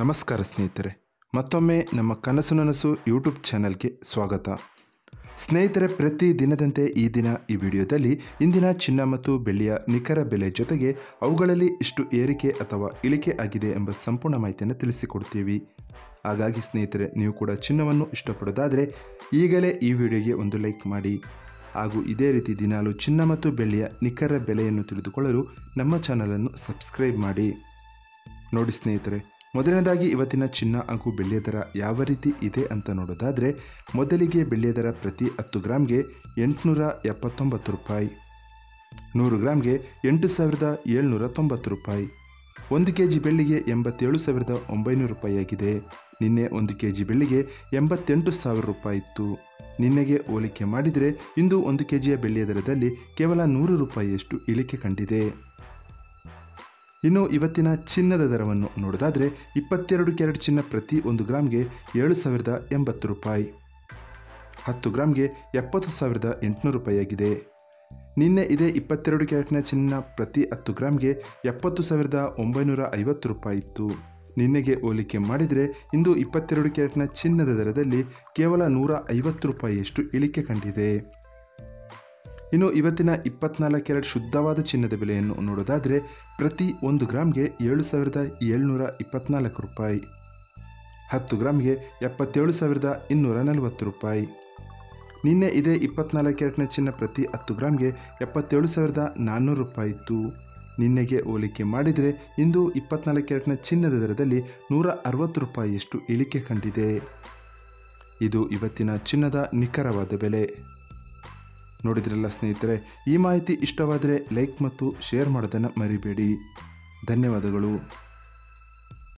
ನಮಸ್ಕಾರ ಸ್ನೇಹಿತರೆ, ಮತ್ತೊಮ್ಮೆ ನಮ್ಮ ಕನಸು ನನಸು ಯೂಟ್ಯೂಬ್ ಚಾನಲ್ಗೆ ಸ್ವಾಗತ. ಸ್ನೇಹಿತರೆ, ಪ್ರತಿ ದಿನದಂತೆ ಈ ದಿನ ಈ ವಿಡಿಯೋದಲ್ಲಿ ಇಂದಿನ ಚಿನ್ನ ಮತ್ತು ಬೆಳ್ಳಿಯ ನಿಖರ ಬೆಲೆ ಜೊತೆಗೆ ಅವುಗಳಲ್ಲಿ ಎಷ್ಟು ಏರಿಕೆ ಅಥವಾ ಇಳಿಕೆ ಆಗಿದೆ ಎಂಬ ಸಂಪೂರ್ಣ ಮಾಹಿತಿಯನ್ನು ತಿಳಿಸಿಕೊಡ್ತೀವಿ. ಹಾಗಾಗಿ ಸ್ನೇಹಿತರೆ, ನೀವು ಕೂಡ ಚಿನ್ನವನ್ನು ಇಷ್ಟಪಡೋದಾದರೆ ಈಗಲೇ ಈ ವಿಡಿಯೋಗೆ ಒಂದು ಲೈಕ್ ಮಾಡಿ. ಹಾಗೂ ಇದೇ ರೀತಿ ದಿನಾಲು ಚಿನ್ನ ಮತ್ತು ಬೆಳ್ಳಿಯ ನಿಖರ ಬೆಲೆಯನ್ನು ತಿಳಿದುಕೊಳ್ಳಲು ನಮ್ಮ ಚಾನಲನ್ನು ಸಬ್ಸ್ಕ್ರೈಬ್ ಮಾಡಿ. ನೋಡಿ ಸ್ನೇಹಿತರೆ, ಮೊದಲನೇದಾಗಿ ಇವತ್ತಿನ ಚಿನ್ನ ಹಾಗೂ ಬೆಳ್ಳಿಯ ದರ ಯಾವ ರೀತಿ ಇದೆ ಅಂತ ನೋಡೋದಾದರೆ, ಮೊದಲಿಗೆ ಬೆಳ್ಳಿಯ ದರ ಪ್ರತಿ 10 ಗ್ರಾಮ್ಗೆ 879 ರೂಪಾಯಿ, 100 ಗ್ರಾಮ್ಗೆ 8790 ರೂಪಾಯಿ, 1 kg ಬೆಳ್ಳಿಗೆ 87,900 ರೂಪಾಯಿ ಆಗಿದೆ. ನಿನ್ನೆ 1 kg ಬೆಳ್ಳಿಗೆ 88,000 ರೂಪಾಯಿ ಇತ್ತು. ನಿನ್ನೆಗೆ ಹೋಲಿಕೆ ಮಾಡಿದರೆ ಇಂದು 1 kgಯ ಬೆಳ್ಳಿಯ ದರದಲ್ಲಿ ಕೇವಲ 100 ರೂಪಾಯಿಯಷ್ಟು ಇಳಿಕೆ ಕಂಡಿದೆ. ಇನ್ನು ಇವತ್ತಿನ ಚಿನ್ನದ ದರವನ್ನು ನೋಡೋದಾದರೆ, 22 ಕ್ಯಾರೆಟ್ ಚಿನ್ನ ಪ್ರತಿ 1 ಗ್ರಾಮ್ಗೆ 7,080 ರೂಪಾಯಿ, 10 ಗ್ರಾಮ್ಗೆ 70,800 ರೂಪಾಯಿ ಆಗಿದೆ. ನಿನ್ನೆ ಇದೇ 22 ಕ್ಯಾರೆಟ್ನ ಚಿನ್ನ ಪ್ರತಿ 10 ಗ್ರಾಮ್ಗೆ 70,950 ರೂಪಾಯಿ ಇತ್ತು. ನಿನ್ನೆಗೆ ಹೋಲಿಕೆ ಮಾಡಿದರೆ ಇಂದು 22 ಕ್ಯಾರೆಟ್ನ ಚಿನ್ನದ ದರದಲ್ಲಿ ಕೇವಲ 150 ರೂಪಾಯಿಯಷ್ಟು ಇಳಿಕೆ ಕಂಡಿದೆ. ಇನ್ನು ಇವತ್ತಿನ 24 ಕ್ಯಾರೆಟ್ ಶುದ್ಧವಾದ ಚಿನ್ನದ ಬೆಲೆಯನ್ನು ನೋಡೋದಾದರೆ, ಪ್ರತಿ 1 ಗ್ರಾಮ್ಗೆ 7,724 ರೂಪಾಯಿ, 10 ಗ್ರಾಮ್ಗೆ 77,240 ರೂಪಾಯಿ. ನಿನ್ನೆ ಇದೇ 24 ಕ್ಯಾರೆಟ್ನ ಚಿನ್ನ ಪ್ರತಿ 10 ಗ್ರಾಮ್ಗೆ 77,400 ರೂಪಾಯಿ ಇತ್ತು. ನಿನ್ನೆಗೆ ಹೋಲಿಕೆ ಮಾಡಿದರೆ ಇಂದು 24 ಕ್ಯಾರೆಟ್ನ ಚಿನ್ನದ ದರದಲ್ಲಿ 160 ರೂಪಾಯಿಯಷ್ಟು ಇಳಿಕೆ ಕಂಡಿದೆ. ಇದು ಇವತ್ತಿನ ಚಿನ್ನದ ನಿಖರವಾದ ಬೆಲೆ. ನೋಡಿದ್ರಲ್ಲ ಸ್ನೇಹಿತರೆ, ಈ ಮಾಹಿತಿ ಇಷ್ಟವಾದರೆ ಲೈಕ್ ಮತ್ತು ಶೇರ್ ಮಾಡೋದನ್ನು ಮರಿಬೇಡಿ. ಧನ್ಯವಾದಗಳು.